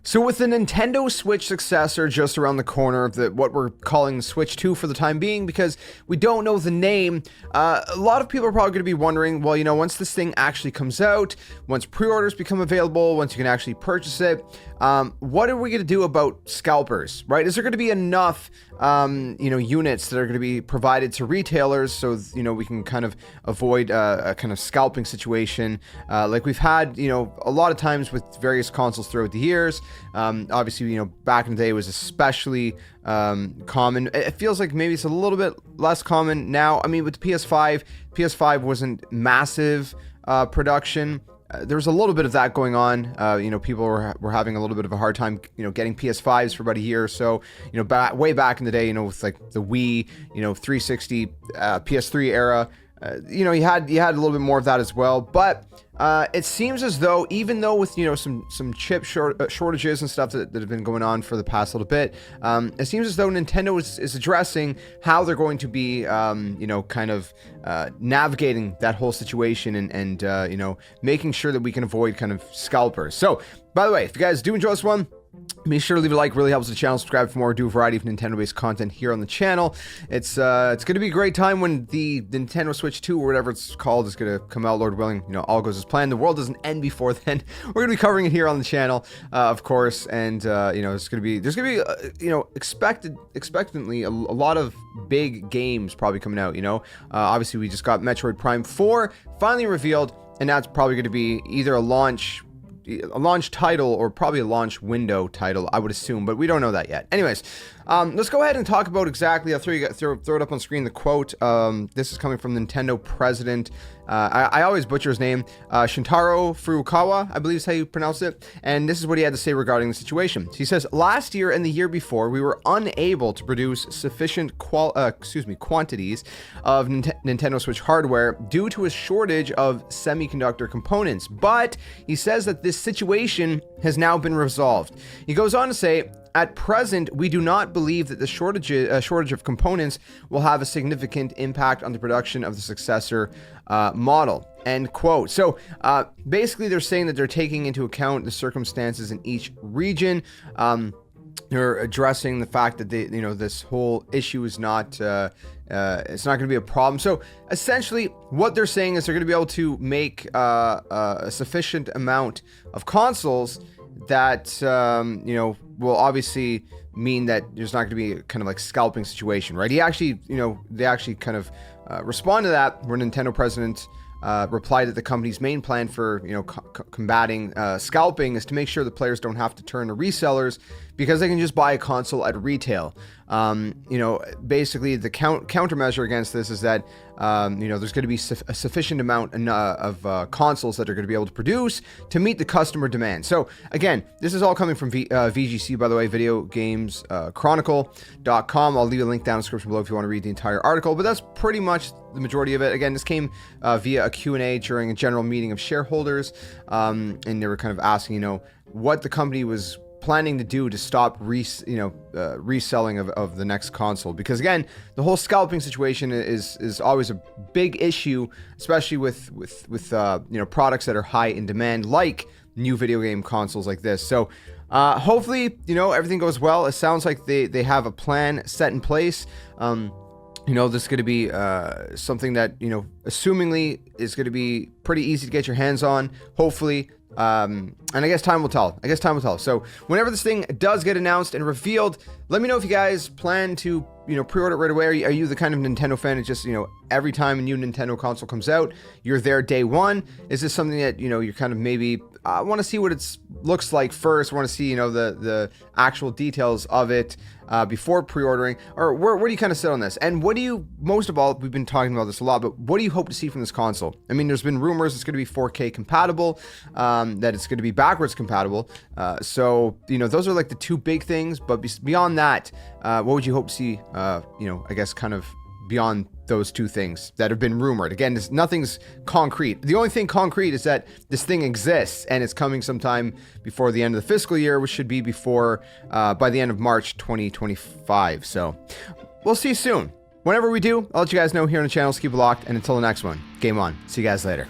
So with the Nintendo Switch successor just around the corner, what we're calling Switch 2 for the time being, because we don't know the name, a lot of people are probably going to be wondering, well, you know, once this thing actually comes out, once pre-orders become available, once you can actually purchase it, what are we going to do about scalpers, right? Is there going to be enough, you know, units that are going to be provided to retailers so, you know, we can kind of avoid a kind of scalping situation like we've had, you know, a lot of times with various consoles throughout the years. Obviously, you know, back in the day it was especially common. It feels like maybe it's a little bit less common now. I mean, with the PS5 wasn't massive production. There was a little bit of that going on. You know, people were having a little bit of a hard time, you know, getting PS5s for about a year or so. You know, way back in the day, you know, with like the Wii, you know, 360, PS3 era. You know, you had a little bit more of that as well, but it seems as though, even though with, you know, some chip shortages and stuff that have been going on for the past little bit, it seems as though Nintendo is addressing how they're going to be, you know, kind of navigating that whole situation and you know, making sure that we can avoid kind of scalpers. So, by the way, if you guys do enjoy this one, be sure to leave a like, really helps the channel. Subscribe for more, do a variety of Nintendo-based content here on the channel. It's going to be a great time when the Nintendo Switch 2 or whatever it's called is going to come out, Lord willing, you know, all goes as planned. The world doesn't end before then. We're going to be covering it here on the channel, of course, and you know, there's going to be you know, expectantly a lot of big games probably coming out, you know. Obviously we just got Metroid Prime 4 finally revealed, and that's probably going to be either a launch title or probably a launch window title, I would assume, but we don't know that yet. Anyways, let's go ahead and talk about exactly. I'll throw it up on screen. The quote. This is coming from Nintendo president. I always butcher his name. Shintaro Furukawa, I believe is how you pronounce it. And this is what he had to say regarding the situation. He says, "Last year and the year before, we were unable to produce sufficient quantities of Nintendo Switch hardware due to a shortage of semiconductor components. But he says that this situation has now been resolved." He goes on to say, "At present, we do not believe that the shortage of components will have a significant impact on the production of the successor model." End quote. So basically, they're saying that they're taking into account the circumstances in each region. They're addressing the fact that you know, this whole issue is not it's not going to be a problem. So essentially, what they're saying is they're going to be able to make a sufficient amount of consoles that you know, will obviously mean that there's not going to be a kind of like scalping situation, right? He actually, you know, they actually kind of respond to that, where Nintendo president replied that the company's main plan for, you know, combating scalping is to make sure the players don't have to turn to resellers because they can just buy a console at retail. You know, basically the countermeasure against this is that you know, there's going to be a sufficient amount of consoles that are going to be able to produce to meet the customer demand. So again, this is all coming from VGC, by the way, Video Games Chronicle.com. I'll leave a link down in the description below if you want to read the entire article, but that's pretty much the majority of it. Again, this came via a Q&A during a general meeting of shareholders, and they were kind of asking, you know, what the company was planning to do to stop reselling of the next console, because again, the whole scalping situation is always a big issue, especially with you know, products that are high in demand, like new video game consoles like this. So hopefully, you know, everything goes well. It sounds like they have a plan set in place. You know, this is going to be something that, you know, assumingly is going to be pretty easy to get your hands on, hopefully. And I guess time will tell. So whenever this thing does get announced and revealed, let me know if you guys plan to, you know, pre-order it right away. Are you the kind of Nintendo fan that just, you know, every time a new Nintendo console comes out, you're there day one? Is this something that, you know, you're kind of maybe, I want to see what it looks like first, want to see, you know, the actual details of it before pre-ordering? Or where do you kind of sit on this? And what do you, most of all, we've been talking about this a lot, but what do you hope to see from this console? I mean, there's been rumors it's going to be 4K compatible, that it's going to be backwards compatible. So, you know, those are like the two big things, but beyond that, what would you hope to see, you know, I guess kind of beyond those two things that have been rumored? Again, nothing's concrete. The only thing concrete is that this thing exists and it's coming sometime before the end of the fiscal year, which should be before by the end of March 2025. So we'll see soon. Whenever we do, I'll let you guys know here on the channel. So keep it locked, and until the next one, game on. See you guys later.